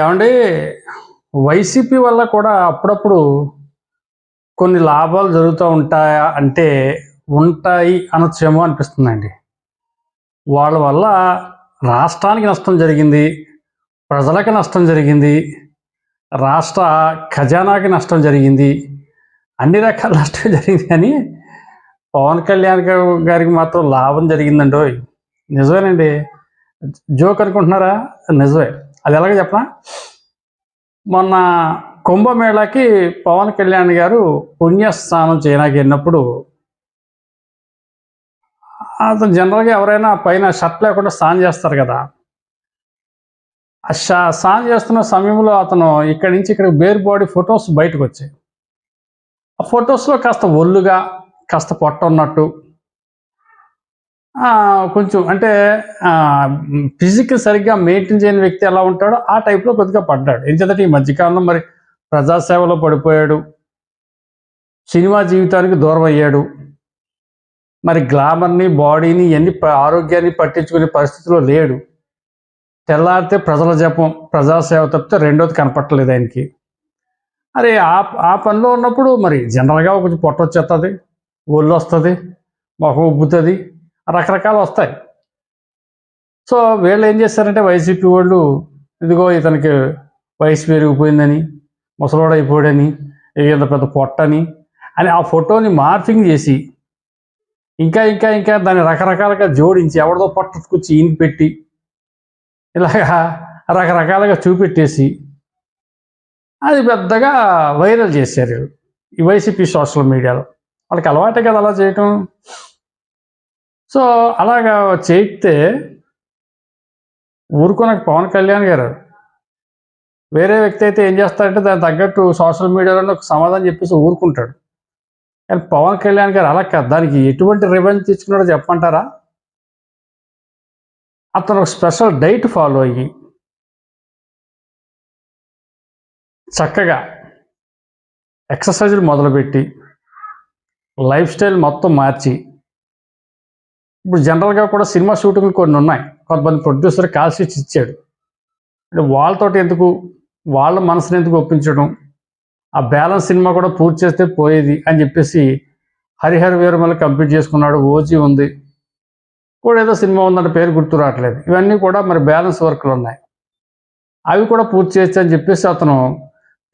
ఏమండి, వైసీపీ వల్ల కూడా అప్పుడప్పుడు కొన్ని లాభాలు జరుగుతూ ఉంటాయా అంటే ఉంటాయి అనొచ్చేమో అనిపిస్తుందండి. వాళ్ళ వల్ల రాష్ట్రానికి నష్టం జరిగింది, ప్రజలకి నష్టం జరిగింది, రాష్ట్ర ఖజానాకి నష్టం జరిగింది, అన్ని రకాల నష్టం జరిగింది. కానీ పవన్ కళ్యాణ్ గారికి మాత్రం లాభం జరిగిందండోయ్! నిజమేనండి. జోక్ అనుకుంటున్నారా? నిజమే. అది ఎలాగో చెప్పనా? మొన్న కుంభమేళాకి పవన్ కళ్యాణ్ గారు పుణ్యస్నానం చేయడానికి వెళ్ళినప్పుడు అతను జనరల్గా ఎవరైనా పైన షర్ట్ లేకుండా స్నానం చేస్తారు కదా. ఆ స్నానం చేస్తున్న సమయంలో అతను ఇక్కడి నుంచి ఇక్కడ బేర్ బాడీ ఫొటోస్ బయటకు వచ్చాయి. ఆ ఫొటోస్లో కాస్త ఒళ్ళుగా, కాస్త పొట్ట ఉన్నట్టు, కొంచెం అంటే ఫిజిక్ సరిగ్గా మెయింటైన్ చేయని వ్యక్తి ఎలా ఉంటాడో ఆ టైప్లో కొద్దిగా పడ్డాడు. ఎందుకంటే ఈ మధ్యకాలంలో మరి ప్రజాసేవలో పడిపోయాడు, సినిమా జీవితానికి దూరం అయ్యాడు, మరి గ్లామర్ని, బాడీని, ఇవన్నీ ఆరోగ్యాన్ని పట్టించుకునే పరిస్థితిలో లేడు. తెల్లారితే ప్రజల జపం, ప్రజాసేవ తప్పితే రెండోది కనపట్టలేదు ఆయనకి. అరే ఆ పనిలో ఉన్నప్పుడు మరి జనరల్గా కొంచెం పొట్ట వచ్చేస్తుంది, ఒళ్ళు వస్తుంది, మొహం ఉబ్బుతుంది, రకరకాలు వస్తాయి. సో వీళ్ళు ఏం చేస్తారంటే వైసీపీ వాళ్ళు, ఇదిగో ఇతనికి వయసు పెరిగిపోయిందని, ముసలోడైపోయాడని, ఇంత పెద్ద పొట్టని అని ఆ ఫోటోని మార్ఫింగ్ చేసి ఇంకా ఇంకా ఇంకా దాన్ని రకరకాలుగా జోడించి ఎవరిదో పొట్టకొచ్చి ఈయనకి పెట్టి ఇలాగా రకరకాలుగా చూపెట్టేసి అది పెద్దగా వైరల్ చేశారు ఈ వైసీపీ సోషల్ మీడియాలో. వాళ్ళకి అలవాటే కదా అలా చేయటం. సో అలాగా చేయితే ఊరుకోనకు పవన్ కళ్యాణ్ గారు. వేరే వ్యక్తి అయితే ఏం చేస్తారంటే దానికి తగ్గట్టు సోషల్ మీడియాలో ఒక సమాధానం చెప్పేసి ఊరుకుంటాడు. కానీ పవన్ కళ్యాణ్ గారు అలా కాదు. దానికి ఎటువంటి రివెంజ్ తెచ్చుకున్నాడో చెప్పమంటారా? అతను ఒక స్పెషల్ డైట్ ఫాలో అయ్యి చక్కగా ఎక్సర్సైజులు మొదలుపెట్టి లైఫ్ స్టైల్ మొత్తం మార్చి, ఇప్పుడు జనరల్గా కూడా సినిమా షూటింగ్లు కొన్ని ఉన్నాయి. కొంతమంది ప్రొడ్యూసర్ కాల్ షీట్స్ ఇచ్చాడు. అంటే వాళ్ళతోటి ఎందుకు, వాళ్ళ మనసుని ఎందుకు ఒప్పించడం, ఆ బ్యాలెన్స్ సినిమా కూడా పూర్తి చేస్తే పోయేది అని చెప్పేసి హరిహర వీరమల్లి కంప్లీట్ చేసుకున్నాడు. ఓజీ ఉంది కూడా, ఏదో సినిమా ఉందంటే పేరు గుర్తు రావట్లేదు. ఇవన్నీ కూడా మరి బ్యాలెన్స్ వర్క్లు ఉన్నాయి, అవి కూడా పూర్తి చేయొచ్చు అని చెప్పేసి అతను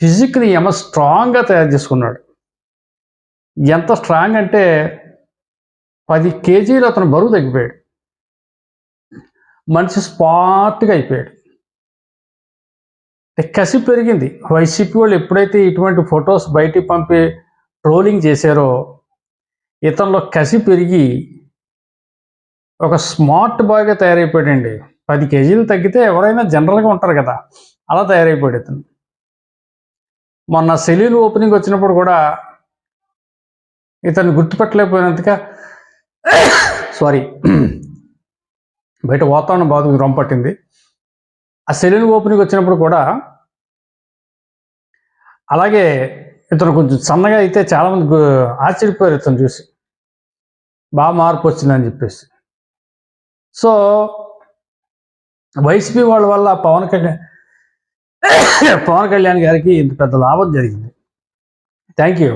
ఫిజిక్ని ఏమో స్ట్రాంగ్గా తయారు చేసుకున్నాడు. ఎంత స్ట్రాంగ్ అంటే 10 కేజీలు అతను బరువు తగ్గిపోయాడు. మనిషి స్పాట్గా అయిపోయాడు. కసి పెరిగింది. వైసీపీ వాళ్ళు ఎప్పుడైతే ఇటువంటి ఫొటోస్ బయటికి పంపి ట్రోలింగ్ చేశారో ఇతనిలో కసి పెరిగి ఒక స్మార్ట్ బాయ్గా తయారైపోయాడండి. 10 కేజీలు తగ్గితే ఎవరైనా జనరల్గా ఉంటారు కదా, అలా తయారైపోయాడు ఇతను. మొన్న సెలూన్ ఓపెనింగ్ వచ్చినప్పుడు కూడా ఇతను గుర్తుపట్టలేకపోయినంతగా సారీ బయట వాతావరణం బాగా రొంపట్టింది. ఆ సెలూన్ ఓపెనింగ్ వచ్చినప్పుడు కూడా అలాగే ఇతను కొంచెం సన్నగా అయితే చాలామంది ఆశ్చర్యపోయారు ఇతను చూసి, బాగా మార్పు వచ్చిందని చెప్పేసి. సో వైసీపీ వాళ్ళ వల్ల పవన్ కళ్యాణ్ గారికి ఇంత పెద్ద లాభం జరిగింది. Thank you.